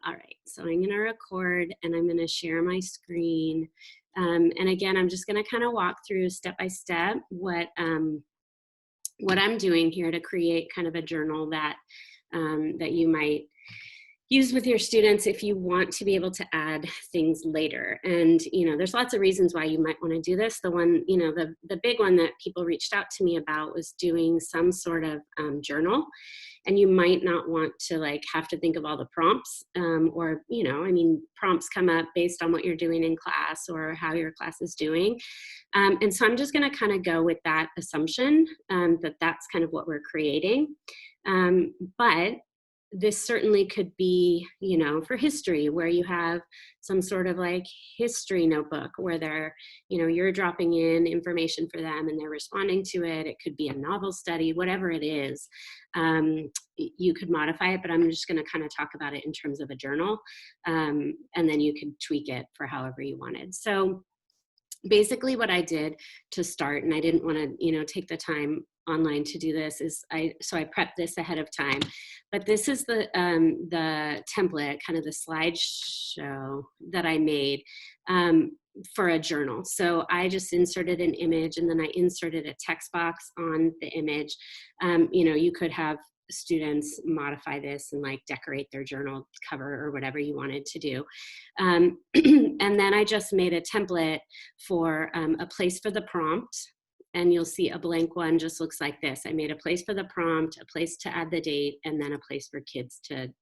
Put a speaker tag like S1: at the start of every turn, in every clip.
S1: All right, so I'm gonna record and I'm gonna share my screen. And again, I'm just gonna kind of walk through step by step what I'm doing here to create kind of a journal that, that you might use with your students if you want to be able to add things later. And, there's lots of reasons why you might want to do this. The one, the big one that people reached out to me about was doing some sort of journal. And you might not want to have to think of all the prompts or, prompts come up based on what you're doing in class or how your class is doing. And so I'm just going to kind of go with that assumption that that's kind of what we're creating. But this certainly could be, for history, where you have some sort of history notebook where they're, you're dropping in information for them and they're responding to it. It could be a novel study, whatever it is. You could modify it, but I'm just going to kind of talk about it in terms of a journal. And then you could tweak it for however you wanted. So basically what I did to start, and I didn't want to, take the time online to do this, is I prepped this ahead of time. But this is the template, kind of the slideshow that I made for a journal. So I just inserted an image and then I inserted a text box on the image. You could have students modify this and decorate their journal cover or whatever you wanted to do. And then I just made a template for a place for the prompt. And you'll see a blank one just looks like this. I made a place for the prompt, a place to add the date, and then a place for kids to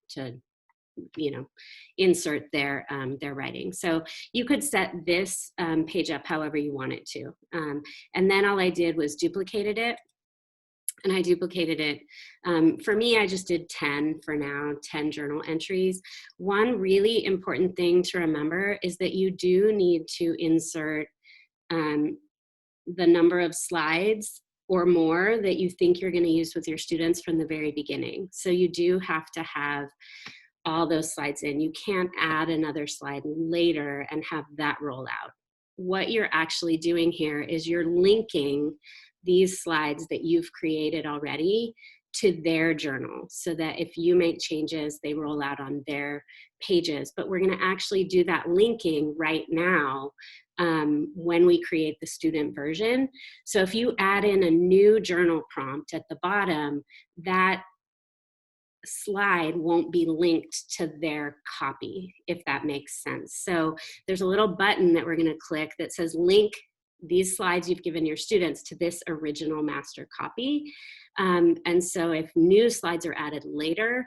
S1: insert their writing. So you could set this page up however you want it to. And then all I did was duplicated it. And I duplicated it. For me, I just did 10 for now, 10 journal entries. One really important thing to remember is that you do need to insert the number of slides or more that you think you're going to use with your students from the very beginning. So you do have to have all those slides in. You can't add another slide later and have that roll out. What you're actually doing here is you're linking these slides that you've created already to their journal so that if you make changes, they roll out on their pages. But we're going to actually do that linking right now when we create the student version. So if you add in a new journal prompt at the bottom, that slide won't be linked to their copy, if that makes sense. So there's a little button that we're going to click that says link these slides you've given your students to this original master copy. And so if new slides are added later,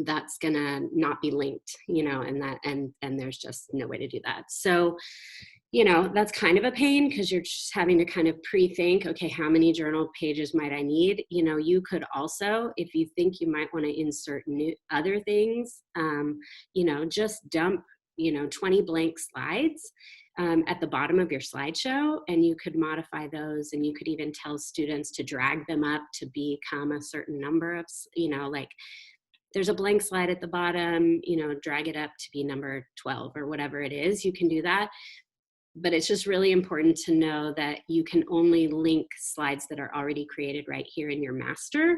S1: that's gonna not be linked, and there's just no way to do that. So, that's kind of a pain because you're just having to kind of pre-think, okay, how many journal pages might I need? You could also, if you think you might want to insert new other things, just dump, 20 blank slides at the bottom of your slideshow, and you could modify those, and you could even tell students to drag them up to become a certain number of, there's a blank slide at the bottom, drag it up to be number 12 or whatever it is, you can do that. But it's just really important to know that you can only link slides that are already created right here in your master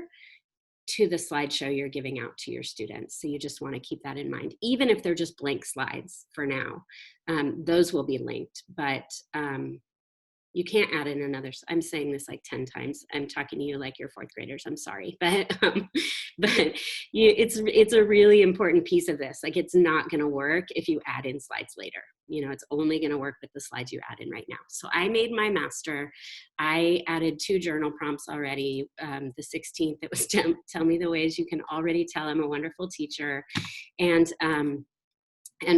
S1: to the slideshow you're giving out to your students. So you just want to keep that in mind, even if they're just blank slides for now. Those will be linked, but you can't add in another. I'm saying this 10 times. I'm talking to you like you're fourth graders. I'm sorry, but it's a really important piece of this. It's not going to work if you add in slides later. It's only going to work with the slides you add in right now. So I made my master. I added 2 journal prompts already. The 16th, it was tell me the ways you can already tell I'm a wonderful teacher. And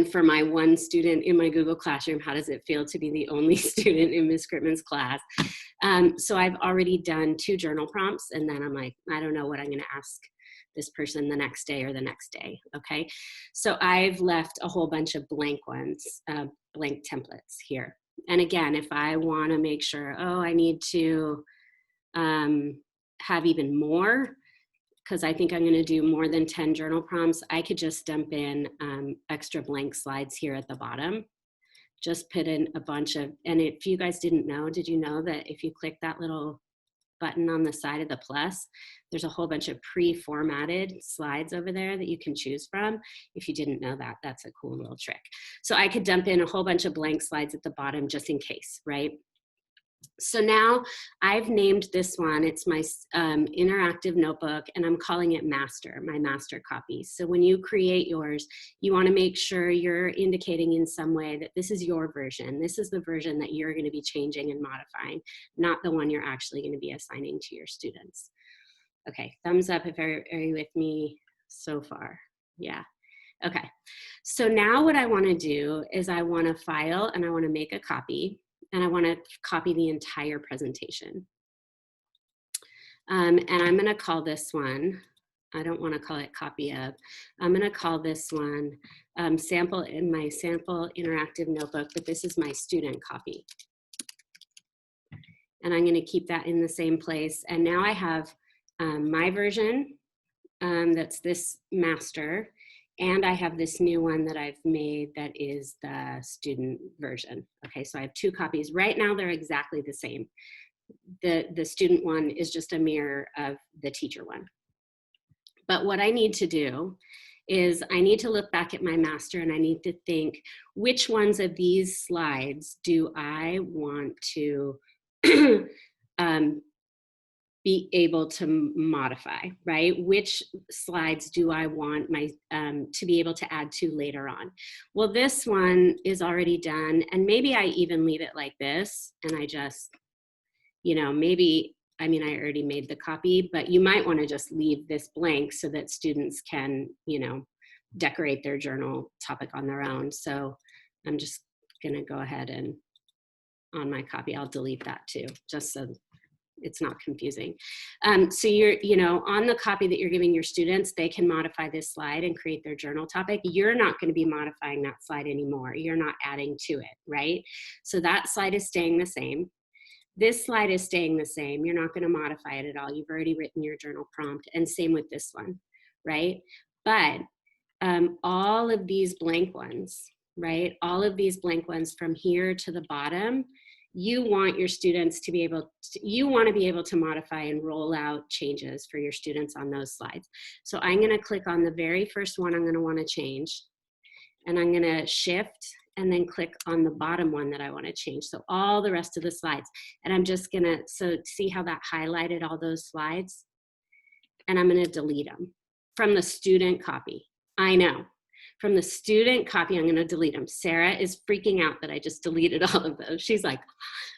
S1: for my one student in my Google Classroom, how does it feel to be the only student in Ms. Gritman's class? So I've already done 2 journal prompts, and then I'm like, I don't know what I'm going to ask this person the next day or the next day, okay? So I've left a whole bunch of blank ones, blank templates here. And again, if I want to make sure, I need to have even more, because I think I'm going to do more than 10 journal prompts, I could just dump in extra blank slides here at the bottom. Just put in a bunch of, and if you guys didn't know, did you know that if you click that little button on the side of the plus, there's a whole bunch of pre-formatted slides over there that you can choose from. If you didn't know that, that's a cool little trick. So I could dump in a whole bunch of blank slides at the bottom just in case, right? So now I've named this one, it's my interactive notebook, and I'm calling it master, my master copy. So when you create yours, you want to make sure you're indicating in some way that this is your version. This is the version that you're going to be changing and modifying, not the one you're actually going to be assigning to your students. Okay, thumbs up if are you with me so far? Yeah. Okay, so now what I want to do is I want to file and I want to make a copy. And I want to copy the entire presentation. And I'm going to call this one, I don't want to call it copy of, I'm going to call this one sample in my sample interactive notebook, but this is my student copy. And I'm going to keep that in the same place. And now I have my version, that's this master. And I have this new one that I've made that is the student version. Okay, so I have two copies. Right now, they're exactly the same. The student one is just a mirror of the teacher one. But what I need to do is I need to look back at my master and I need to think, which ones of these slides do I want to be able to modify, right? Which slides do I want my to be able to add to later on? Well, this one is already done, and maybe I even leave it like this, and I just, you know, maybe, I mean, I already made the copy, but you might want to just leave this blank so that students can, you know, decorate their journal topic on their own. So I'm just gonna go ahead and on my copy, I'll delete that too, just so it's not confusing. So you're, you know, on the copy that you're giving your students, they can modify this slide and create their journal topic. You're not going to be modifying that slide anymore. You're not adding to it, right? So that slide is staying the same. This slide is staying the same. You're not going to modify it at all. You've already written your journal prompt, and same with this one, right? But all of these blank ones, right? All of these blank ones from here to the bottom, you want your students to be able to, you want to be able to modify and roll out changes for your students on those slides. So I'm going to click on the very first one I'm going to want to change, and I'm going to shift and then click on the bottom one that I want to change. So all the rest of the slides, and I'm just going to, so see how that highlighted all those slides? And I'm going to delete them from the student copy. I know. From the student copy, I'm going to delete them. Sarah is freaking out that I just deleted all of those. She's like,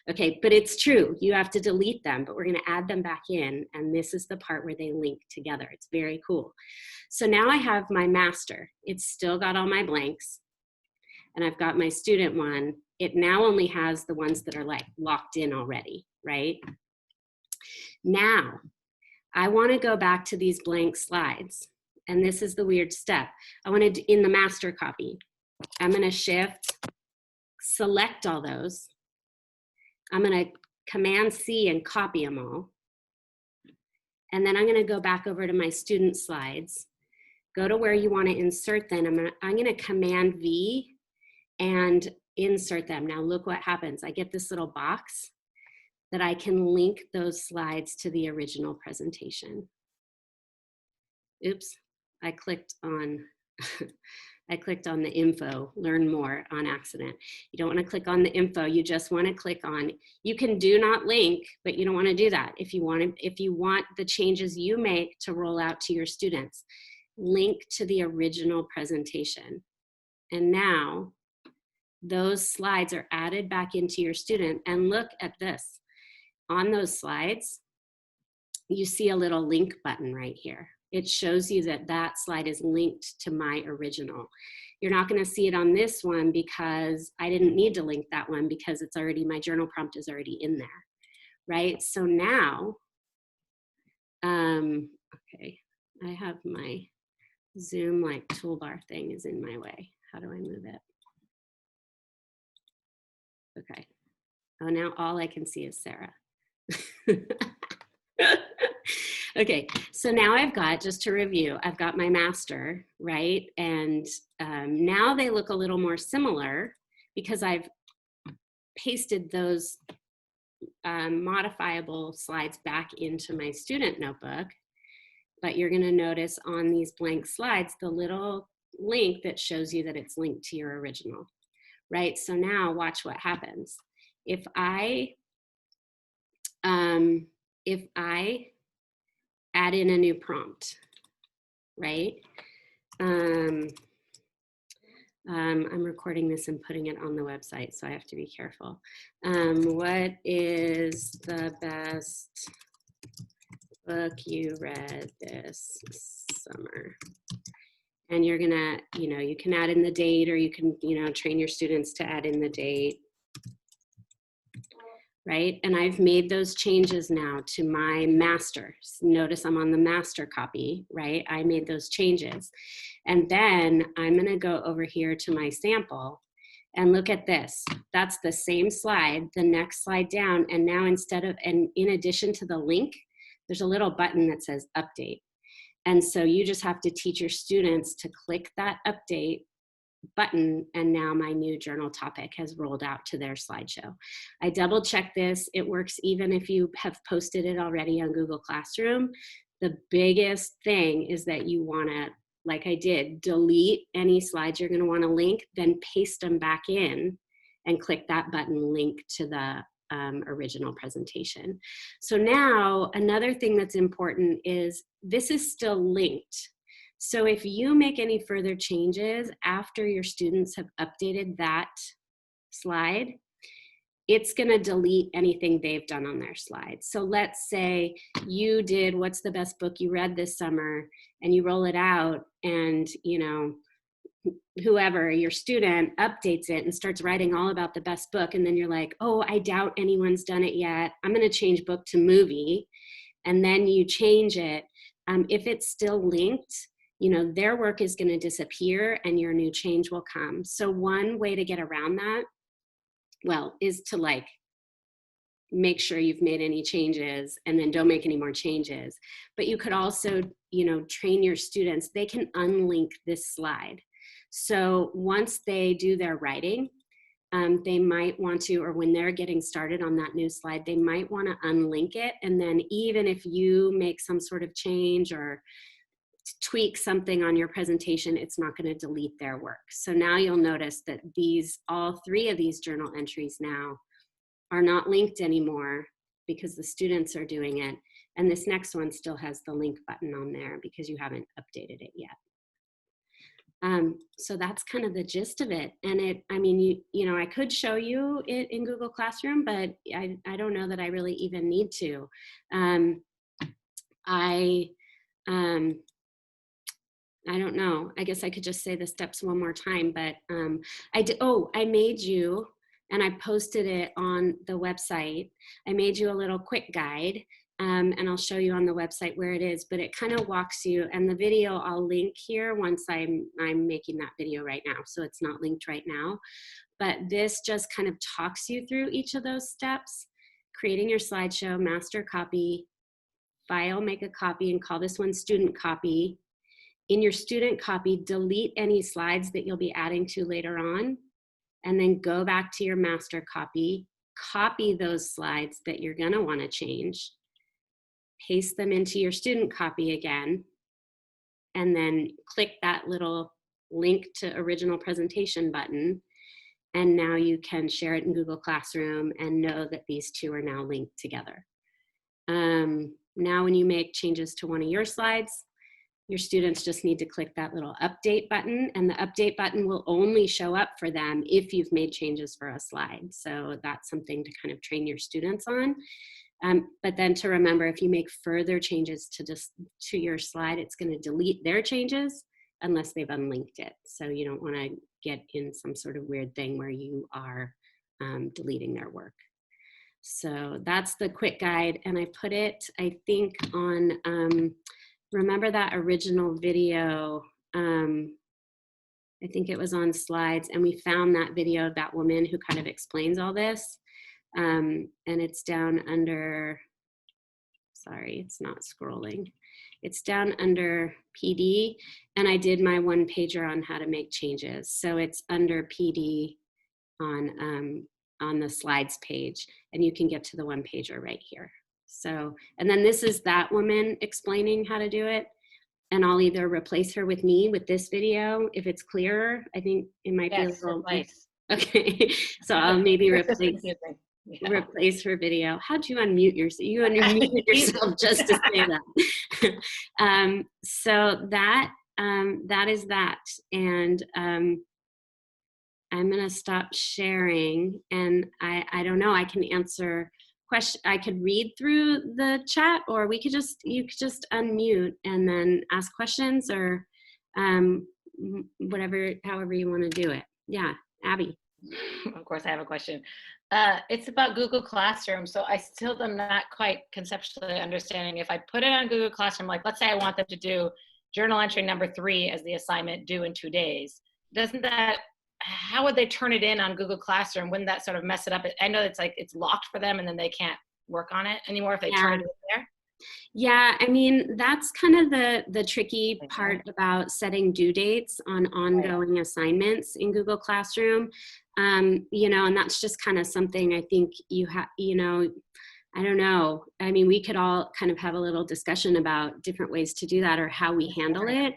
S1: okay, but it's true. You have to delete them, but we're going to add them back in. And this is the part where they link together. It's very cool. So now I have my master. It's still got all my blanks. And I've got my student one. It now only has the ones that are like locked in already, right? Now, I want to go back to these blank slides. And this is the weird step. I want to, in the master copy, I'm going to shift, select all those. I'm going to Command C and copy them all. And then I'm going to go back over to my student slides, go to where you want to insert them. I'm going to Command V and insert them. Now look what happens. I get this little box that I can link those slides to the original presentation. Oops. I clicked on the info, learn more on accident. You don't want to click on the info. You just want to click on, you can do not link, but you don't want to do that. If you want the changes you make to roll out to your students, link to the original presentation. And now those slides are added back into your student, and look at this. On those slides, you see a little link button right here. It shows you that that slide is linked to my original. You're not going to see it on this one because I didn't need to link that one because it's already, my journal prompt is already in there, right? So now, okay, I have my Zoom like toolbar thing is in my way. How do I move it? Okay. Oh, now all I can see is Sarah. Okay, so now I've got, just to review, I've got my master, right? And now they look a little more similar because I've pasted those modifiable slides back into my student notebook. But you're going to notice on these blank slides, the little link that shows you that it's linked to your original, right? So now watch what happens. If I add in a new prompt, right? I'm recording this and putting it on the website, so I have to be careful. What is the best book you read this summer? And you're gonna, you can add in the date, or you can, train your students to add in the date, right? And I've made those changes now to my master. Notice I'm on the master copy, right? I made those changes. And then I'm gonna go over here to my sample and look at this. That's the same slide, the next slide down. And now and in addition to the link, there's a little button that says update. And so you just have to teach your students to click that update button, and now my new journal topic has rolled out to their slideshow. I double checked this. It works even if you have posted it already on Google Classroom. The biggest thing is that you want to, like I did, delete any slides you're going to want to link, then paste them back in and click that button, link to the original presentation. So now another thing that's important is this is still linked. So if you make any further changes after your students have updated that slide, it's going to delete anything they've done on their slide. So let's say you did what's the best book you read this summer, and you roll it out, and whoever, your student, updates it and starts writing all about the best book, and then you're like, oh, I doubt anyone's done it yet, I'm going to change book to movie, and then you change it. If it's still linked, their work is going to disappear and your new change will come. So one way to get around that, is to make sure you've made any changes and then don't make any more changes. But you could also, train your students. They can unlink this slide. So once they do their writing, they might want to, or when they're getting started on that new slide, they might want to unlink it. And then even if you make some sort of change or tweak something on your presentation, it's not going to delete their work. So now you'll notice that all three of these journal entries now are not linked anymore because the students are doing it. And this next one still has the link button on there because you haven't updated it yet. So that's kind of the gist of it. And I could show you it in Google Classroom, but I don't know that I really even need to. I don't know. I guess I could just say the steps one more time, but I made you, and I posted it on the website. I made you a little quick guide, and I'll show you on the website where it is, but it kind of walks you, and the video I'll link here once I'm making that video right now, so it's not linked right now. But this just kind of talks you through each of those steps: creating your slideshow, master copy, file, make a copy, and call this one student copy. In your student copy, delete any slides that you'll be adding to later on, and then go back to your master copy, copy those slides that you're gonna wanna change, paste them into your student copy again, and then click that little link to original presentation button, and now you can share it in Google Classroom and know that these two are now linked together. Now when you make changes to one of your slides, your students just need to click that little update button, and the update button will only show up for them if you've made changes for a slide. So that's something to kind of train your students on. But then to remember, if you make further changes to your slide, it's going to delete their changes unless they've unlinked it. So you don't want to get in some sort of weird thing where you are deleting their work. So that's the quick guide, and I put it, I think, on remember that original video, I think it was on Slides, and we found that video of that woman who kind of explains all this, and it's down under, sorry, it's not scrolling. It's down under PD, and I did my one pager on how to make changes. So it's under PD on on the slides page, and you can get to the one pager right here. So, and then this is that woman explaining how to do it. And I'll either replace her with me with this video if it's clearer. I think it might be a little.
S2: Replace.
S1: Okay, so I'll maybe replace
S2: Yeah.
S1: replace her video. How'd you unmute yourself? You unmuted yourself just to say that. So that that is that, and I'm gonna stop sharing. And I don't know. I can answer question. I could read through the chat, or we could just you could just unmute and then ask questions, or whatever, however you want to do it. Yeah, Abby.
S2: Of course, I have a question. It's about Google Classroom. So I still am not quite conceptually understanding if I put it on Google Classroom, like let's say I want them to do journal entry number 3 as the assignment due in 2 days. Doesn't that, how would they turn it in on Google Classroom? Wouldn't that sort of mess it up? I know it's like it's locked for them and then they can't work on it anymore if they turn it in there.
S1: Yeah, I mean, that's kind of the tricky part about setting due dates on ongoing assignments in Google Classroom. You know, and that's just kind of something I think you have, you know, I don't know. I mean, we could all kind of have a little discussion about different ways to do that or how we handle it.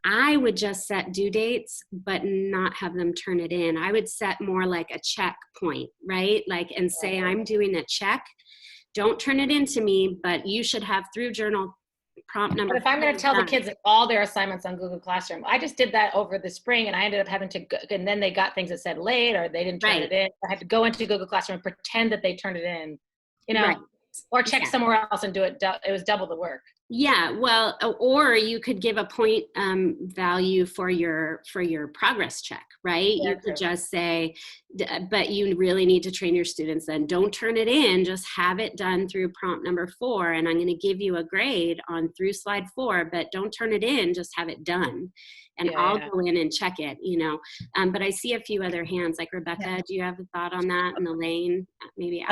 S1: I would just set due dates, but not have them turn it in. I would set more like a check point, right? Like, and say, I'm doing a check. Don't turn it in to me, but you should have through journal prompt number.
S2: But if I'm going to tell the kids that all their assignments on Google Classroom, I just did that over the spring and I ended up having to go, and then they got things that said late or they didn't turn it in. I had to go into Google Classroom and pretend that they turned it in, you know, or check somewhere else and do it. It was double the work.
S1: Yeah, well, or you could give a point value for your progress check, right? You could just say, but you really need to train your students then. Don't turn it in, just have it done through prompt number 4, and I'm going to give you a grade on through slide 4, but don't turn it in, just have it done. And I'll go in and check it, you know. But I see a few other hands, like Rebecca, do you have a thought on that? And Elaine, maybe.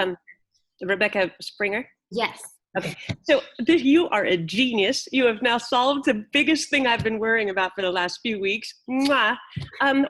S3: Rebecca Springer?
S1: Yes.
S3: Okay, so you are a genius. You have now solved the biggest thing I've been worrying about for the last few weeks. Mwah.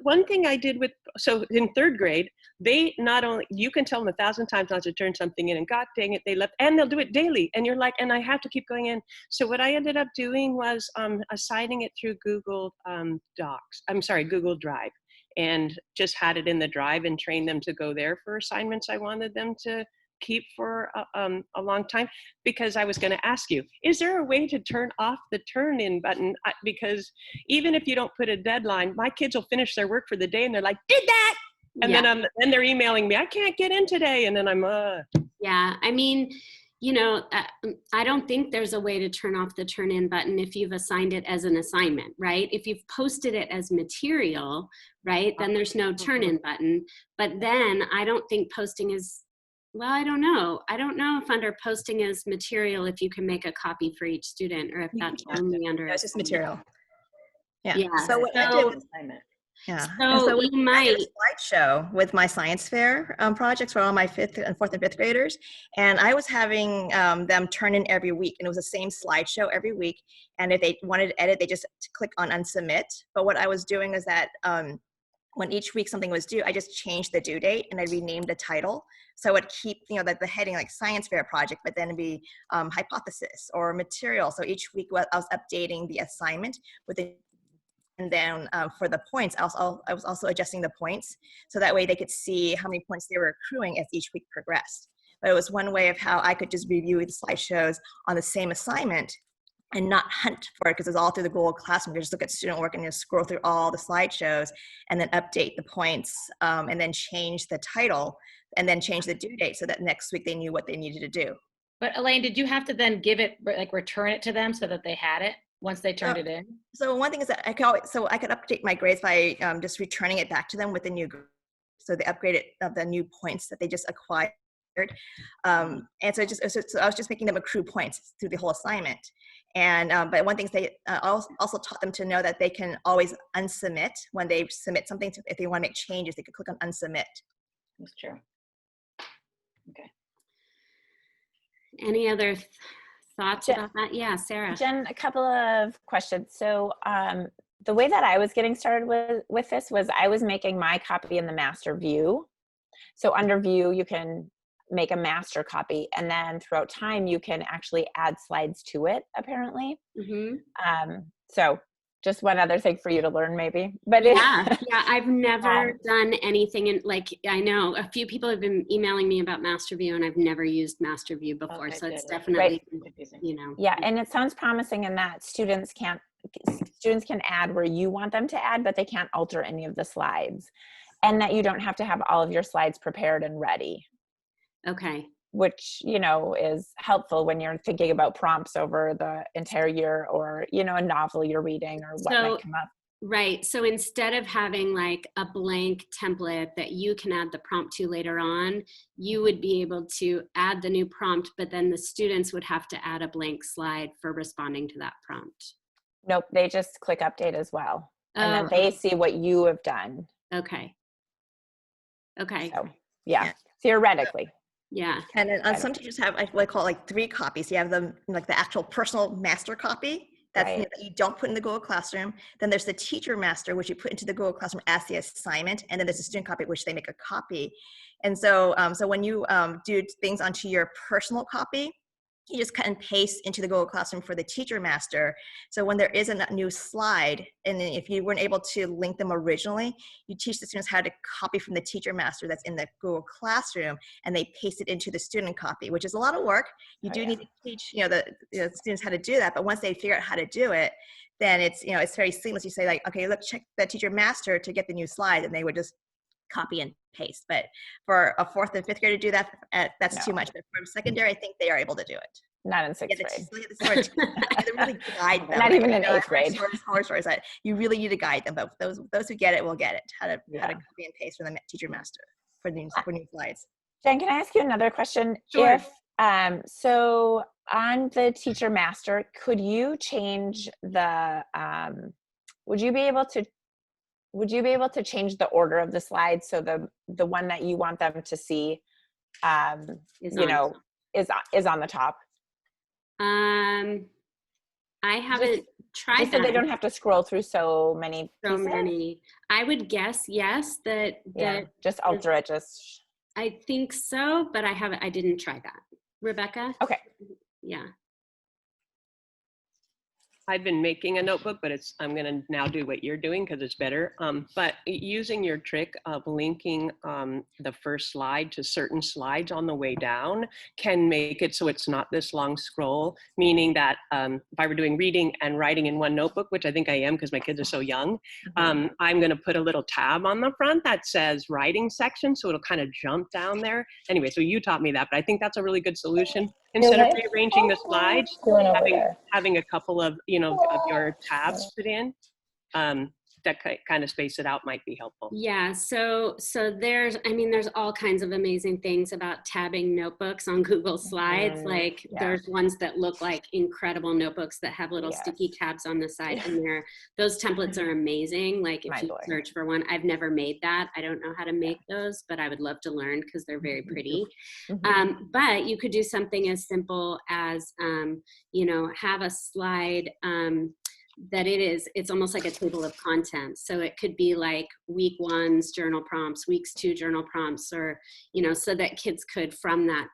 S3: One thing I did so in 3rd grade, they not only, you can tell them 1,000 times not to turn something in, and god dang it, they left, and they'll do it daily. And you're like, and I have to keep going in. So what I ended up doing was assigning it through Google Google Drive, and just had it in the drive and trained them to go there for assignments I wanted them to keep for a long time. Because I was going to ask you, is there a way to turn off the turn in button? Because even if you don't put a deadline, my kids will finish their work for the day and they're like, did that? And then they're emailing me, I can't get in today. And then I'm
S1: Yeah, I mean, you know, I don't think there's a way to turn off the turn in button if you've assigned it as an assignment, right? If you've posted it as material, right, then there's no turn in button. But then I don't think posting is, well, I don't know. I don't know if under posting as material, if you can make a copy for each student, or if that's only under.
S4: It's just material. Yeah.
S1: So
S4: what I did was, so
S1: you might.
S4: I did a slideshow with my science fair projects for all my 4th and 5th graders, and I was having them turn in every week, and it was the same slideshow every week. And if they wanted to edit, they just click on unsubmit. But what I was doing is that when each week something was due, I just changed the due date and I renamed the title. So I would keep, you know, the heading like science fair project, but then it'd be hypothesis or material. So each week I was updating the assignment with it. And then for the points, I was also adjusting the points. So that way they could see how many points they were accruing as each week progressed. But it was one way of how I could just review the slideshows on the same assignment and not hunt for it, because it's all through the Google Classroom. You just look at student work and just scroll through all the slideshows and then update the points and then change the title and then change the due date so that next week they knew what they needed to do.
S2: But Elaine, did you have to then give it, like return it to them so that they had it once they turned it in?
S4: So one thing is that I could update my grades by just returning it back to them with the new grade. So they upgraded the new points that they just acquired. And so I was just making them accrue points through the whole assignment. And but one thing is they also taught them to know that they can always unsubmit when they submit something. If they want to make changes, they could click on unsubmit.
S2: That's true. Okay.
S1: Any other thoughts about that? Yeah, Sarah.
S5: Jen, a couple of questions. So the way that I was getting started with this was I was making my copy in the master view. So under view, you can make a master copy, and then throughout time, you can actually add slides to it, apparently. So just one other thing for you to learn, maybe. But
S1: Yeah, I've never
S5: Um,
S1: done anything in, like, I know a few people have been emailing me about MasterView, and I've never used MasterView before.
S2: Okay,
S1: So it's
S2: good.
S1: definitely,
S2: Confusing.
S1: you know.
S5: yeah, and it sounds promising in that students can add where you want them to add, but they can't alter any of the slides, and that you don't have to have all of your slides prepared and ready,
S1: Okay.
S5: which, you know, is helpful when you're thinking about prompts over the entire year, or, you know, a novel you're reading or what
S1: So,
S5: might come up.
S1: right. So instead of having like a blank template that you can add the prompt to later on, you would be able to add the new prompt, but then the students would have to add a blank slide for responding to that prompt.
S5: Nope, they just click update as well. And then
S1: Oh,
S5: they see what you have done.
S1: okay. Okay.
S5: So, yeah,
S4: Yeah.
S5: theoretically.
S1: Yeah.
S4: And then
S5: Right.
S4: some teachers have what I call like 3 copies. You have them like the actual personal master copy that's
S5: Right.
S4: that you don't put in the Google Classroom. Then there's the teacher master, which you put into the Google Classroom as the assignment. And then there's a student copy, which they make a copy. And so, so when you do things onto your personal copy, you just cut and paste into the Google Classroom for the teacher master. So when there is a new slide, and then if you weren't able to link them originally, you teach the students how to copy from the teacher master that's in the Google Classroom, and they paste it into the student copy, which is a lot of work. You
S5: Oh,
S4: do
S5: yeah.
S4: need to teach, the students how to do that. But once they figure out how to do it, then it's, it's very seamless. You say like, okay, look, check the teacher master to get the new slide, and they would just copy and paste. But for a 4th and 5th grade to do that, that's too
S5: No.
S4: much. But for secondary, I think they are able to do it.
S5: Not in 6th grade.
S4: You have to really guide them.
S5: Not even in
S4: I know
S5: 8th grade.
S4: horror stories that you really need to guide them, but those who get it will get it. How to
S5: Yeah.
S4: copy and paste for the teacher master for new slides.
S5: Jen, can I ask you another question?
S1: Sure.
S5: If so on the teacher master, could you change the would you be able to change the order of the slides, so the one that you want them to see
S1: Is
S5: you
S1: on
S5: know is on the top?
S1: I haven't tried
S5: Just so
S1: that.
S5: they don't have to scroll through so many
S1: So
S5: pieces?
S1: many. I would guess yes, that
S5: Just alter it, just
S1: I think so, but I didn't try that. Rebecca?
S5: okay.
S1: Yeah.
S3: I've been making a notebook, but I'm going to now do what you're doing because it's better. But using your trick of linking the first slide to certain slides on the way down can make it so it's not this long scroll, meaning that if I were doing reading and writing in one notebook, which I think I am because my kids are so young, I'm going to put a little tab on the front that says writing section, so it'll kind of jump down there. Anyway, so you taught me that, but I think that's a really good solution. Instead of rearranging the slides, having a couple of, of your tabs put in, that kind of space it out might be helpful.
S1: Yeah, so there's all kinds of amazing things about tabbing notebooks on Google Slides. Like there's ones that look like incredible notebooks that have little sticky tabs on the side, and those templates are amazing. Like if you search for one, I've never made that. I don't know how to make those, but I would love to learn because they're very pretty. But you could do something as simple as, have a slide that it's almost like a table of contents. So it could be like week 1's journal prompts, weeks 2 journal prompts, or, so that kids could from that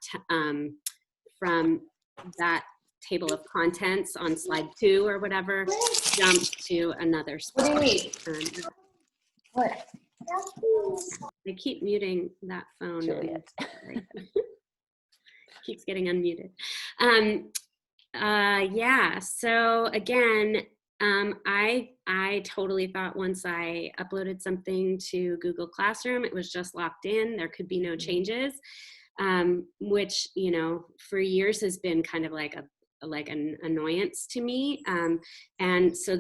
S1: table of contents on slide 2 or whatever, jump to another slide.
S2: What?
S1: I keep muting that phone. Keeps getting unmuted. So again, I totally thought once I uploaded something to Google Classroom, it was just locked in. There could be no changes, which, for years has been kind of like an annoyance to me. And so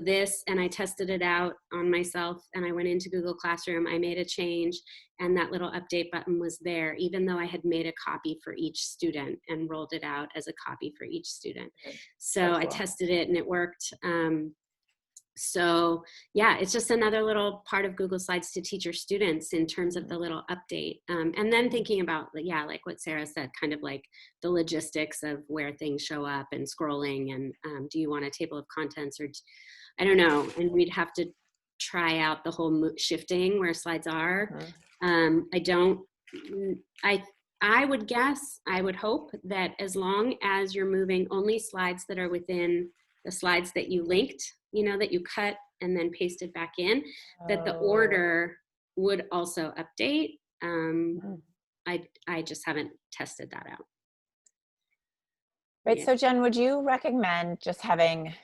S1: and I tested it out on myself, and I went into Google Classroom, I made a change, and that little update button was there, even though I had made a copy for each student and rolled it out as a copy for each student. So I tested it and it worked. So yeah, it's just another little part of Google Slides to teach your students in terms of the little update. And then thinking about, like what Sarah said, kind of like the logistics of where things show up and scrolling, and do you want a table of contents, or I don't know. And we'd have to try out the whole shifting where slides are. I don't I would guess, I would hope that as long as you're moving only slides that are within the slides that you linked, that you cut and then pasted back in, that the
S5: Oh.
S1: order would also update.
S5: Mm.
S1: I just haven't tested that out.
S5: Right.
S1: Yeah.
S5: So Jen, would you recommend just having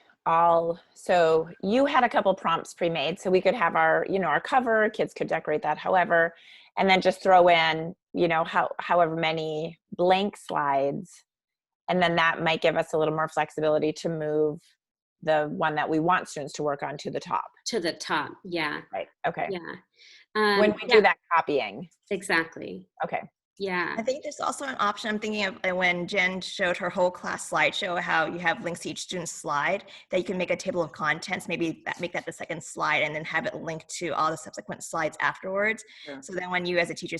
S5: so you had a couple prompts pre-made, so we could have our cover, kids could decorate that however, and then just throw in, however many blank slides. And then that might give us a little more flexibility to move the one that we want students to work on to the top.
S1: To the top. Yeah.
S5: Right. Okay.
S1: Yeah.
S5: When we do that copying.
S1: Exactly.
S5: Okay.
S1: Yeah.
S4: I think there's also an option. I'm thinking of when Jen showed her whole class slideshow, how you have links to each student's slide, that you can make a table of contents, maybe make that the second slide and then have it linked to all the subsequent slides afterwards.
S2: Sure.
S4: So then when you as a teacher,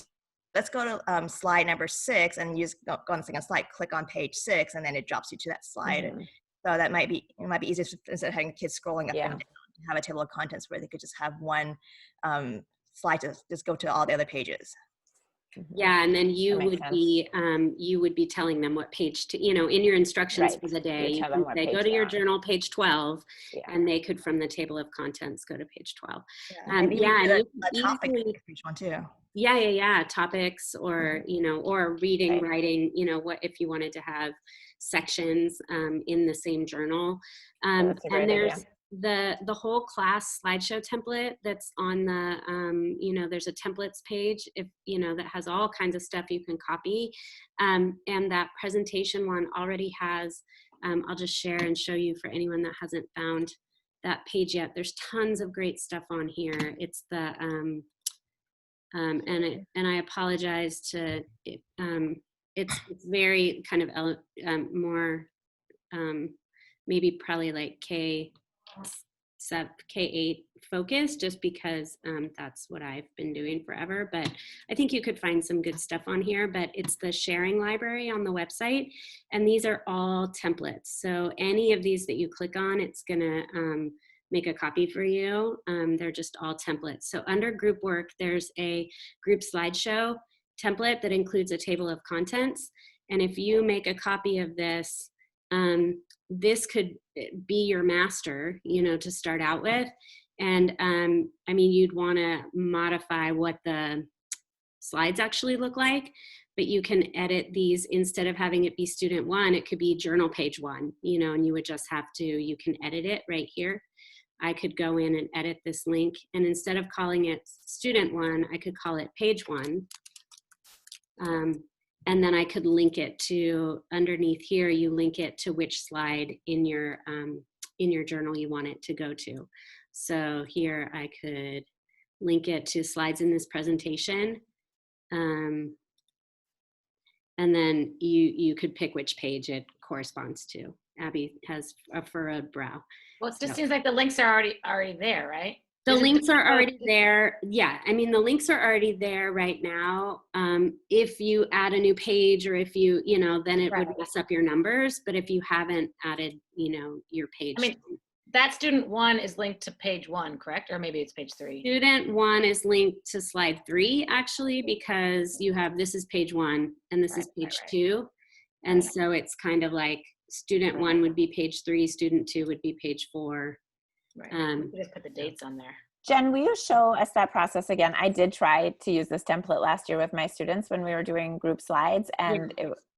S4: let's go to slide number 6 and you just go on the second slide, click on page 6, and then it drops you to that slide.
S5: Mhm.
S4: So that might be easier instead of having kids scrolling up
S5: Yeah.
S4: and down, have a table of contents where they could just have one slide to just go to all the other pages.
S1: Yeah, and then
S5: That
S1: you
S5: makes
S1: would be telling them what page to, in your instructions
S5: Right.
S1: for the day,
S5: You
S1: you
S5: tell them
S1: can
S5: what
S1: say,
S5: page
S1: go to
S5: they're
S1: your
S5: on.
S1: journal, page 12,
S5: Yeah.
S1: and they could, from the table of contents, go to page 12.
S4: And even
S1: Yeah,
S4: put
S1: and
S4: a
S1: you
S4: topic
S1: easily-
S4: for each one too.
S1: Yeah, topics or, or reading,
S5: Right.
S1: writing, what if you wanted to have sections in the same journal.
S5: That's a great
S1: And there's
S5: idea.
S1: the whole class slideshow template that's on the, there's a templates page, that has all kinds of stuff you can copy. And that presentation one already has, I'll just share and show you for anyone that hasn't found that page yet. There's tons of great stuff on here. It's the, and I apologize to, it's very kind of more, maybe probably like K8 focus, just because that's what I've been doing forever. But I think you could find some good stuff on here, but it's the sharing library on the website. And these are all templates. So any of these that you click on, it's gonna make a copy for you. They're just all templates. So under group work, there's a group slideshow template that includes a table of contents. And if you make a copy of this, this could be your master, to start out with. And I mean, you'd want to modify what the slides actually look like, but you can edit these. Instead of having it be student 1, it could be journal page 1, and you would just have to, you can edit it right here. I could go in and edit this link, and instead of calling it student 1, I could call it page 1. And then I could link it to, underneath here, you link it to which slide in your journal you want it to go to. So here I could link it to slides in this presentation. And then you could pick which page it corresponds to. Abby has a furrowed brow.
S2: Well, it just
S1: So-
S2: seems like the links are already there, right?
S1: The
S2: Is it
S1: links
S2: just-
S1: are already there. Yeah, I mean, the links are already there right now. If you add a new page, or if you, then it would
S2: Right.
S1: mess up your numbers. But if you haven't added, your page.
S2: I mean, that student 1 is linked to page 1, correct? Or maybe it's page 3.
S1: Student 1 is linked to slide 3, actually, because you have, this is page 1 and this is page 2. And so it's kind of like student 1 would be page 3, student 2 would be page 4.
S2: Right. You just put the dates on there.
S5: Jen, will you show us that process again? I did try to use this template last year with my students when we were doing group slides, and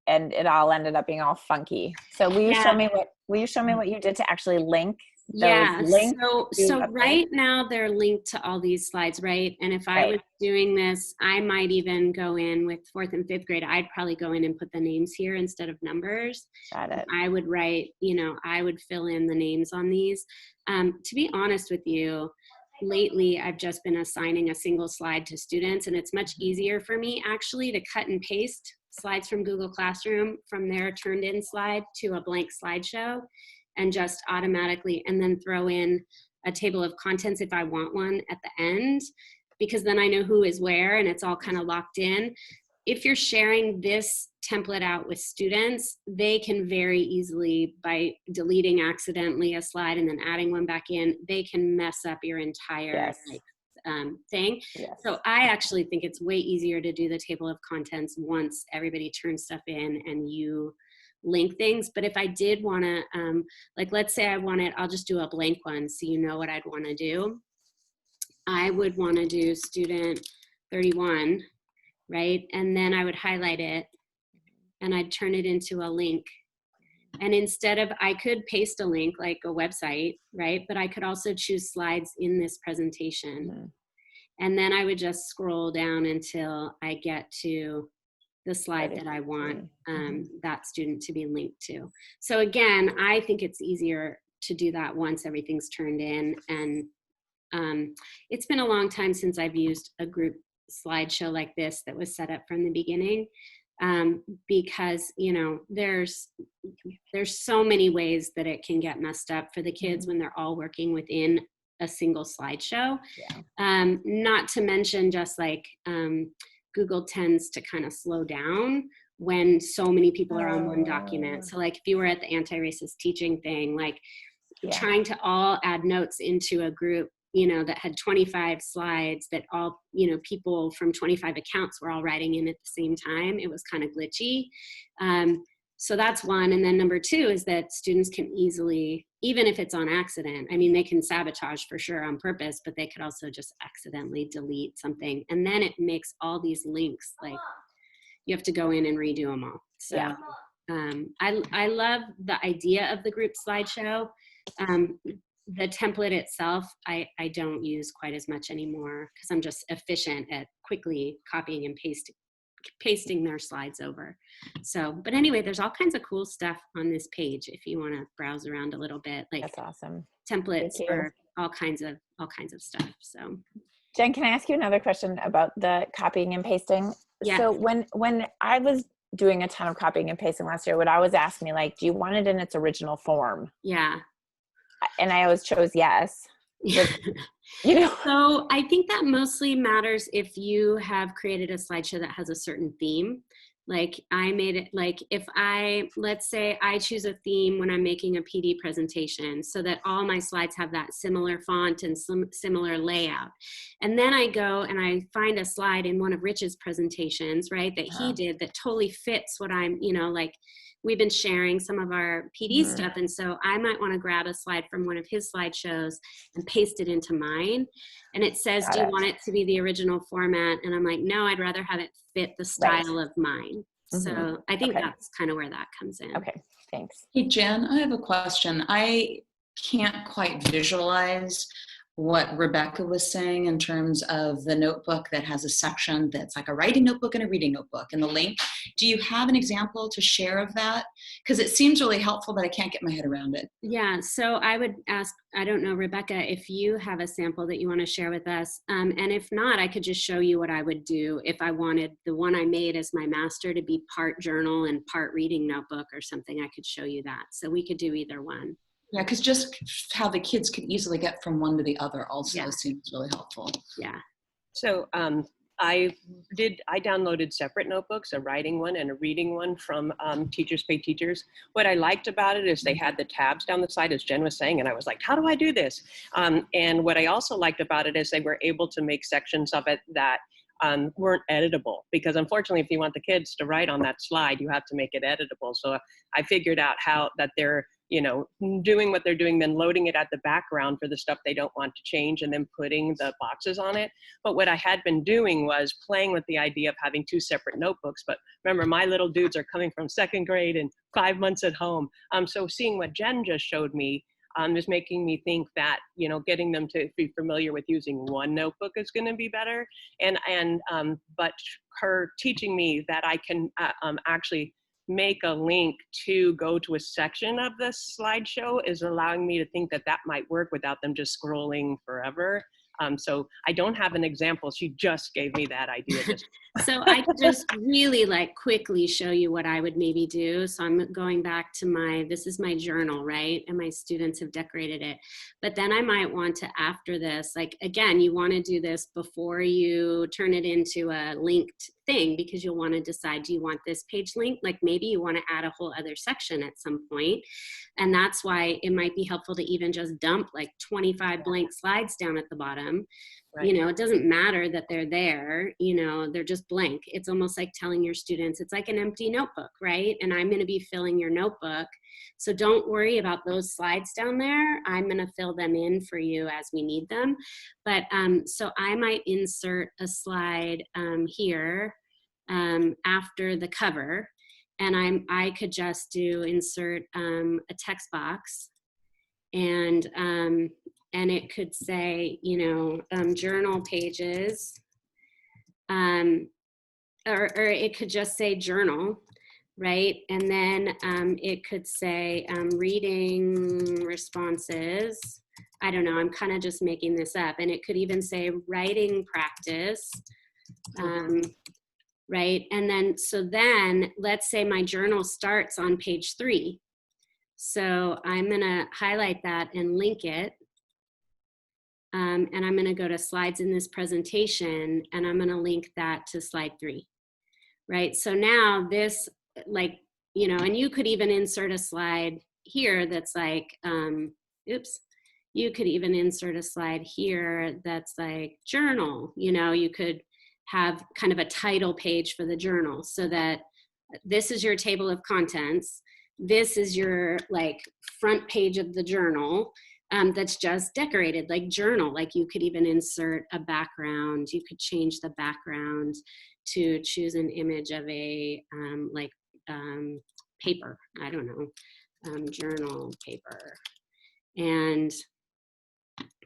S5: it all ended up being all funky. So will you show me what you did to actually link those links?
S1: So right now they're linked to all these slides, right? And if I was doing this, I might even go in with 4th and 5th grade. I'd probably go in and put the names here instead of numbers.
S5: Got it.
S1: I would write, I would fill in the names on these. To be honest with you, lately I've just been assigning a single slide to students, and it's much easier for me actually to cut and paste slides from Google Classroom from their turned in slide to a blank slideshow, and just automatically, and then throw in a table of contents if I want one at the end, because then I know who is where and it's all kind of locked in. If you're sharing this template out with students, they can very easily, by deleting accidentally a slide and then adding one back in, they can mess up your entire thing.
S5: Yes.
S1: So I actually think it's way easier to do the table of contents once everybody turns stuff in and you link things. But if I did want to, like, let's say I wanted, I'll just do a blank one so you know what I'd want to do. I would want to do student 31, right? And then I would highlight it and I'd turn it into a link. And instead of, I could paste a link like a website, right? But I could also choose slides in this presentation. And then I would just scroll down until I get to the slide that I want that student to be linked to. So again, I think it's easier to do that once everything's turned in. And it's been a long time since I've used a group slideshow like this that was set up from the beginning, because, you know, there's so many ways that it can get messed up for the kids when they're all working within a single slideshow. Not to mention just like Google tends to kind of slow down when so many people are on one document. So like if you were at the anti-racist teaching thing, like trying to all add notes into a group, you know, that had 25 slides that all, you know, people from 25 accounts were all writing in at the same time. It was kind of glitchy. So that's one. And then number two is that students can easily, even if it's on accident, I mean, they can sabotage for sure on purpose, but they could also just accidentally delete something. And then it makes all these links, like you have to go in and redo them all. So I love the idea of the group slideshow. The template itself, I don't use quite as much anymore because I'm just efficient at quickly copying and pasting their slides over. So, but anyway, there's all kinds of cool stuff on this page if you want to browse around a little bit. Like
S5: that's awesome.
S1: Templates for all kinds of stuff. So,
S5: Jen, can I ask you another question about the copying and pasting?
S1: Yeah.
S5: So when I was doing a ton of copying and pasting last year, would always ask me like, do you want it in its original form?
S1: Yeah.
S5: And I always chose yes. But, you know.
S1: So I think that mostly matters if you have created a slideshow that has a certain theme. Like I made it, like if let's say I choose a theme when I'm making a PD presentation so that all my slides have that similar font and some similar layout. And then I go and I find a slide in one of Rich's presentations, right, that he did that totally fits what I'm, you know, like we've been sharing some of our PD stuff. And so I might want to grab a slide from one of his slideshows and paste it into mine. And it says, do you want it to be the original format? And I'm like, no, I'd rather have it fit the style of mine. So I think that's kind of where that comes in.
S5: Okay, thanks.
S6: Hey, Jen, I have a question. I can't quite visualize what Rebecca was saying in terms of the notebook that has a section that's like a writing notebook and a reading notebook and the link. Do you have an example to share of that? Because it seems really helpful, but I can't get my head around it.
S1: Yeah, so I would ask, I don't know, Rebecca, if you have a sample that you want to share with us. And if not, I could just show you what I would do if I wanted the one I made as my master to be part journal and part reading notebook or something. I could show you that. So we could do either one.
S6: Yeah, because just how the kids could easily get from one to the other also seems really helpful.
S1: Yeah.
S3: So I downloaded separate notebooks, a writing one and a reading one from Teachers Pay Teachers. What I liked about it is they had the tabs down the side, as Jen was saying, and I was like, how do I do this? And what I also liked about it is they were able to make sections of it that weren't editable, because unfortunately, if you want the kids to write on that slide, you have to make it editable. So I figured out how that they're, you know, doing what they're doing, then loading it at the background for the stuff they don't want to change and then putting the boxes on it. But what I had been doing was playing with the idea of having two separate notebooks. But remember, my little dudes are coming from 2nd grade and 5 months at home. So seeing what Jen just showed me is making me think that, you know, getting them to be familiar with using one notebook is going to be better. But her teaching me that I can actually make a link to go to a section of the slideshow is allowing me to think that that might work without them just scrolling forever. So I don't have an example. She just gave me that idea.
S1: So I could just really like quickly show you what I would maybe do. So I'm going back to this is my journal, right? And my students have decorated it. But then I might want to, after this, like, again, you want to do this before you turn it into a linked thing, because you'll want to decide, do you want this page linked? Like maybe you want to add a whole other section at some point. And that's why it might be helpful to even just dump like 25 blank slides down at the bottom.
S5: Right.
S1: You know, it doesn't matter that they're there, you know, they're just blank. It's almost like telling your students, it's like an empty notebook, right? And I'm going to be filling your notebook. So don't worry about those slides down there. I'm going to fill them in for you as we need them. But so I might insert a slide here after the cover. And I could just do insert a text box, and it could say, you know, journal pages, or it could just say journal, right? And then it could say reading responses. I don't know, I'm kind of just making this up. And it could even say writing practice, right? And then, so then let's say my journal starts on page 3. So I'm gonna highlight that and link it. And I'm gonna go to slides in this presentation, and I'm gonna link that to slide 3, right? So now this, like, you know, and you could even insert a slide here that's like, oops, you could even insert a slide here that's like journal, you know, you could have kind of a title page for the journal, so that this is your table of contents. This is your like front page of the journal that's just decorated like journal. Like you could even insert a background. You could change the background to choose an image of a paper. I don't know, journal paper. And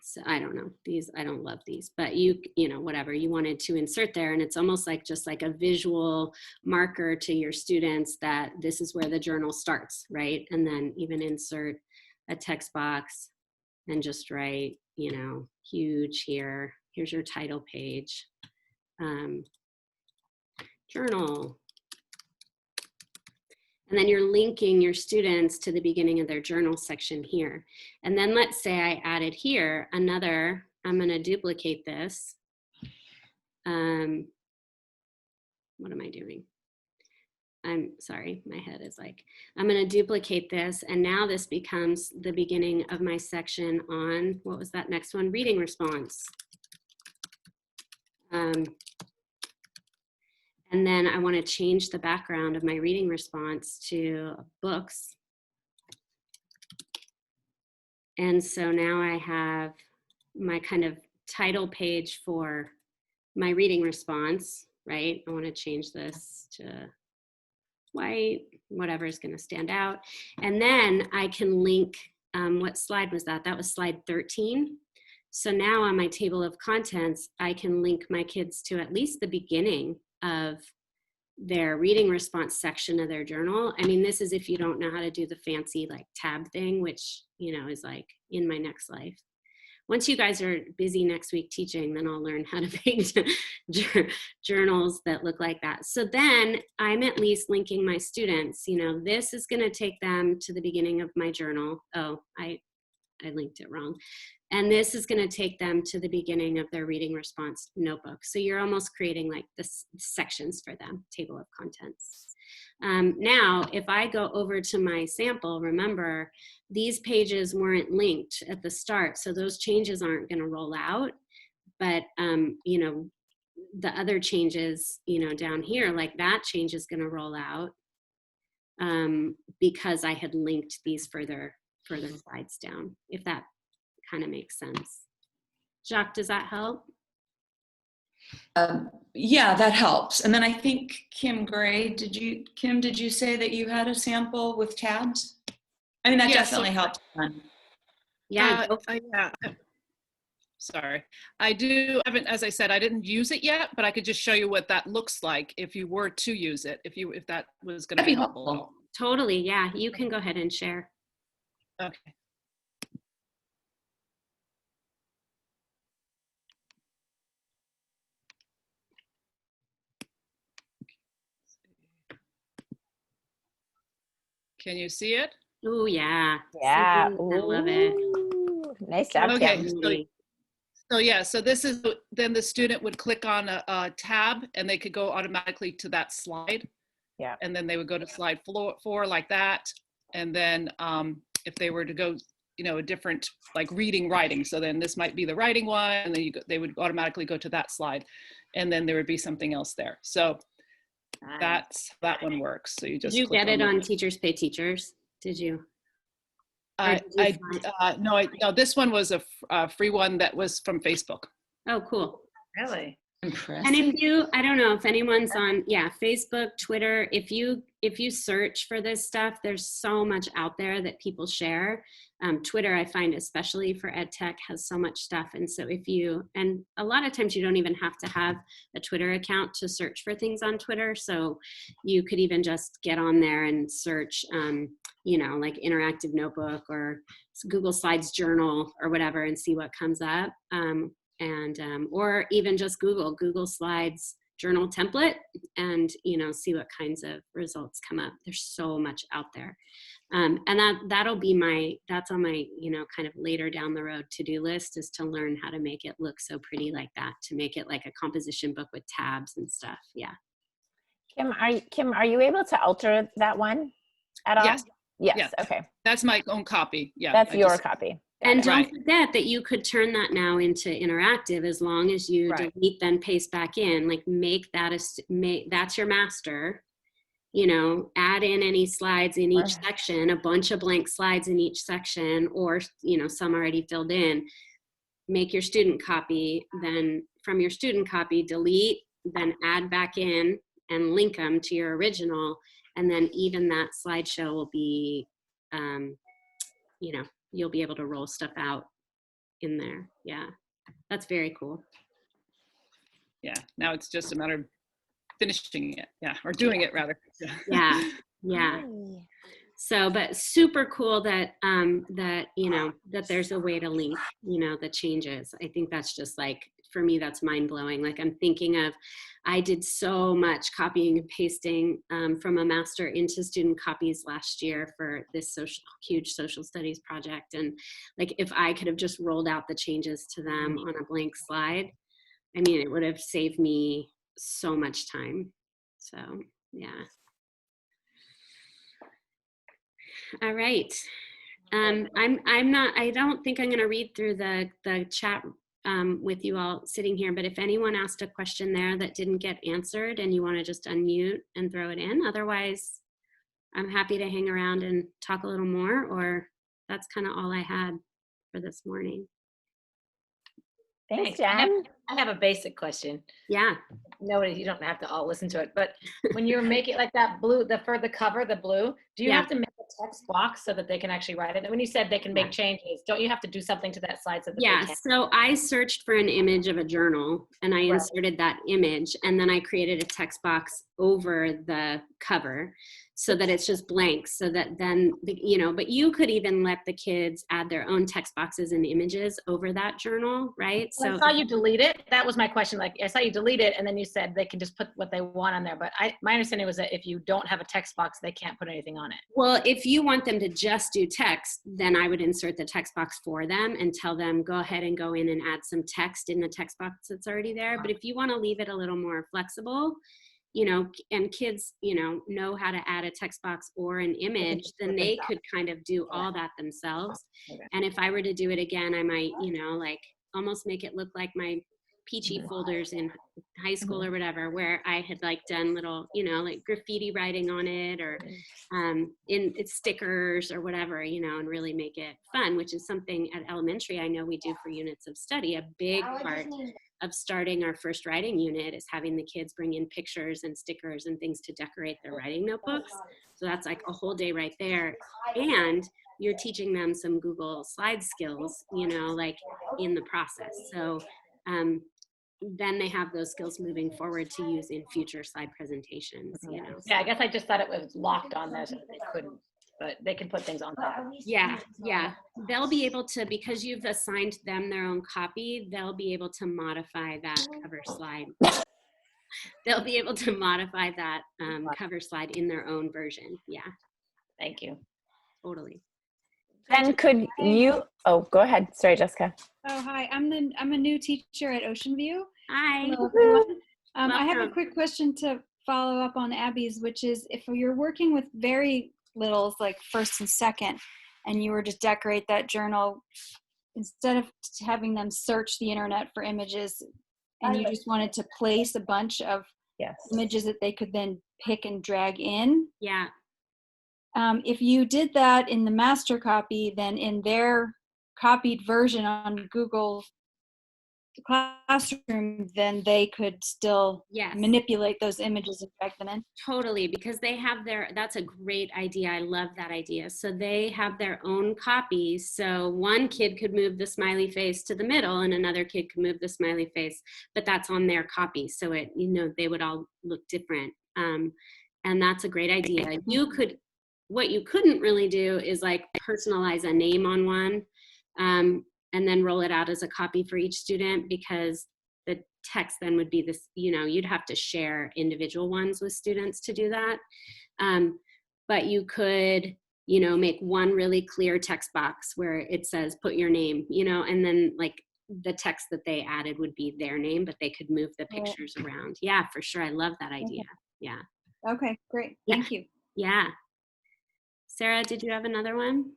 S1: so I don't know, these, I don't love these, but you know, whatever you wanted to insert there. And it's almost like just like a visual marker to your students that this is where the journal starts, right? And then even insert a text box and just write, you know, huge here, here's your title page, journal. And then you're linking your students to the beginning of their journal section here. And then let's say I added here another, I'm gonna duplicate this. What am I doing? I'm sorry, my head is like, I'm gonna duplicate this, and now this becomes the beginning of my section on, what was that next one? Reading response. And then I want to change the background of my reading response to books. And so now I have my kind of title page for my reading response, right? I want to change this to white, whatever is going to stand out. And then I can link, what slide was that? That was slide 13. So now on my table of contents, I can link my kids to at least the beginning of their reading response section of their journal. I mean, this is if you don't know how to do the fancy like tab thing, which, you know, is like in my next life. Once you guys are busy next week teaching, then I'll learn how to make journals that look like that. So then I'm at least linking my students, you know, this is going to take them to the beginning of my journal. Oh, I linked it wrong. And this is going to take them to the beginning of their reading response notebook. So you're almost creating like the sections for them, table of contents. Now, if I go over to my sample, remember, these pages weren't linked at the start, so those changes aren't going to roll out. But, you know, the other changes, you know, down here, like that change is going to roll out because I had linked these further slides down, if that kind of makes sense. Jacques, does that help?
S6: Yeah, that helps. And then I think Kim Gray, did you say that you had a sample with tabs? I mean, that definitely helps.
S1: Yeah.
S7: Yeah. Sorry. I do, as I said, I didn't use it yet, but I could just show you what that looks like if you were to use it, if that was going to be helpful.
S1: Totally, yeah. You can go ahead and share.
S7: Okay. Can you see it?
S1: Oh, yeah.
S5: Yeah.
S1: I love it.
S5: Ooh, nice job,
S7: Okay.
S5: Kim.
S7: So yeah, so this is, then the student would click on a tab and they could go automatically to that slide.
S5: Yeah.
S7: And then they would go to slide 4 like that. And then if they were to go a different, like reading, writing. So then this might be the writing one, and then they would automatically go to that slide, and then there would be something else there. So that one works. So you
S1: Did
S7: just
S1: you
S7: click
S1: get it
S7: the-
S1: on Teachers Pay Teachers? Did you? Or did you find-
S7: No, this one was a free one that was from Facebook.
S1: Oh, cool.
S2: Really?
S6: Impressive.
S1: And if you, I don't know if anyone's on, Facebook, Twitter, if you search for this stuff, there's so much out there that people share. Twitter, I find, especially for ed tech, has so much stuff. And so and a lot of times you don't even have to have a Twitter account to search for things on Twitter. So you could even just get on there and search, like interactive notebook or Google Slides journal or whatever, and see what comes up. Or even just Google Slides journal template and, see what kinds of results come up. There's so much out there. And that's on my, kind of later down the road to-do list, is to learn how to make it look so pretty like that, to make it like a composition book with tabs and stuff. Yeah.
S5: Kim, are you able to alter that one at all?
S7: Yes.
S5: Yes.
S7: Yeah.
S5: Okay.
S7: That's my own copy. Yeah.
S5: That's
S7: I
S5: your
S7: just-
S5: copy.
S1: And don't
S7: Right.
S1: forget that you could turn that now into interactive, as long as you
S7: Right.
S1: delete, then paste back in. Like, make that that's your master. Add in any slides in each
S5: Right.
S1: section, a bunch of blank slides in each section, or some already filled in. Make your student copy. Then from your student copy, delete, then add back in and link them to your original. And then even that slideshow will be, you'll be able to roll stuff out in there. Yeah, that's very cool.
S7: Yeah. Now it's just a matter of finishing it. Yeah. Or doing it rather.
S1: Yeah, yeah. So, but super cool that that there's a way to link, the changes. I think that's just like, for me, that's mind blowing. Like, I'm thinking of, I did so much copying and pasting from a master into student copies last year for this huge social studies project. And like, if I could have just rolled out the changes to them on a blank slide, I mean, it would have saved me so much time. So, yeah. All right. I don't think I'm going to read through the chat with you all sitting here, but if anyone asked a question there that didn't get answered and you want to just unmute and throw it in, otherwise I'm happy to hang around and talk a little more, or that's kind of all I had for this morning.
S5: Thanks,
S2: I
S5: Jen.
S2: have a basic question.
S1: Yeah.
S2: You don't have to all listen to it, but when you're making like that blue, for the cover, the blue, do you
S1: Yeah.
S2: have to make a text box so that they can actually write it? And when you said they can make changes, don't you have to do something to that slide so that
S1: Yeah,
S2: they can?
S1: so I searched for an image of a journal and I inserted that image, and then I created a text box over the cover so that it's just blank, so that then, but you could even let the kids add their own text boxes and images over that journal, right?
S2: Well, I saw you delete it. That was my question. Like, I saw you delete it, and then you said they can just put what they want on there. But my understanding was that if you don't have a text box, they can't put anything on it.
S1: Well, if you want them to just do text, then I would insert the text box for them and tell them, go ahead and go in and add some text in the text box that's already there. But if you want to leave it a little more flexible, and kids, know how to add a text box or an image, then they could kind of do all that themselves.
S2: Okay.
S1: And if I were to do it again, I might, like almost make it look like my Peachy folders in high school or whatever, where I had like done little, like graffiti writing on it, or in stickers or whatever, and really make it fun, which is something at elementary I know we do for units of study. A big part of starting our first writing unit is having the kids bring in pictures and stickers and things to decorate their writing notebooks. So that's like a whole day right there. And you're teaching them some Google Slides skills, like in the process. So then they have those skills moving forward to use in future slide presentations,
S2: Yeah, I guess I just thought it was locked on there so that they couldn't, but they can put things on top.
S1: Yeah. They'll be able to, because you've assigned them their own copy, they'll be able to modify that cover slide. They'll be able to modify that cover slide in their own version. Yeah,
S2: Thank you.
S1: totally.
S5: Then could you, go ahead. Sorry, Jessica.
S8: Oh, hi. I'm a new teacher at Ocean View.
S1: Hi.
S8: Hello, everyone. I have a
S1: Welcome.
S8: quick question to follow up on Abby's, which is if you're working with very littles, like first and second, and you were to decorate that journal, instead of having them search the internet for images, and you just wanted to place a bunch of
S5: Yes.
S8: images that they could then pick and drag in.
S1: Yeah.
S8: If you did that in the master copy, then in their copied version on Google Classroom, then they could still
S1: Yes.
S8: manipulate those images and drag them in.
S1: Totally, because they have that's a great idea. I love that idea. So they have their own copies. So one kid could move the smiley face to the middle and another kid could move the smiley face, but that's on their copy. So it, they would all look different. And that's a great idea. What you couldn't really do is like personalize a name on one, and then roll it out as a copy for each student, because the text then would be this, you'd have to share individual ones with students to do that. But you could, make one really clear text box where it says, put your name, and then like the text that they added would be their name, but they could move the pictures around. Yeah, for sure. I love that idea. Yeah.
S8: Okay, great.
S1: Yeah.
S8: Thank you.
S1: Yeah. Sarah, did you have another one?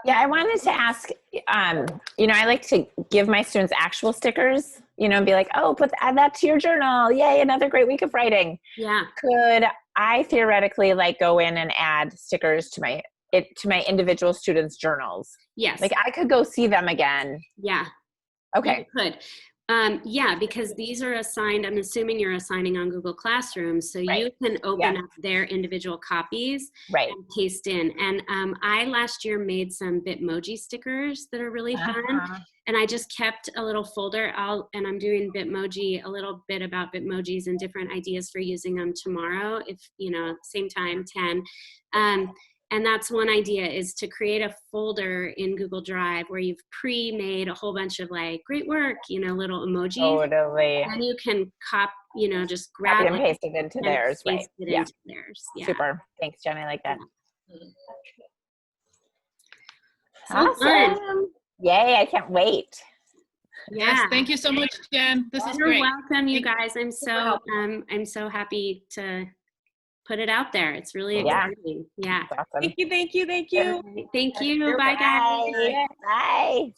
S5: Yeah, I wanted to ask, I like to give my students actual stickers, and be like, oh, add that to your journal. Yay, another great week of writing.
S1: Yeah.
S5: Could I theoretically go in and add stickers to my individual students' journals?
S1: Yes.
S5: I could go see them again.
S1: Yeah.
S5: Okay.
S1: You could. Yeah, because these are assigned, I'm assuming you're assigning on Google Classroom, so you can open up their individual copies and paste in. And I last year made some Bitmoji stickers that are really fun. And I just kept a little folder and I'm doing Bitmoji, a little bit about Bitmojis and different ideas for using them tomorrow, if, same time, 10. And that's one idea, is to create a folder in Google Drive where you've pre-made a whole bunch of great work, little emojis.
S5: Totally.
S1: And you can just grab
S5: Copy and paste it into theirs, right?
S1: Into theirs. Yeah.
S5: Super. Thanks, Jen. I like that.
S1: So
S5: Awesome.
S1: fun.
S5: Yay, I can't wait.
S1: Yeah.
S7: Yes, thank you so much, Jen. This is
S1: You're
S7: great.
S1: welcome, you guys. I'm so happy to put it out there. It's really exciting. Yeah.
S5: That's awesome.
S3: Thank you.
S1: Thank you. Bye, guys.
S5: Bye. Bye.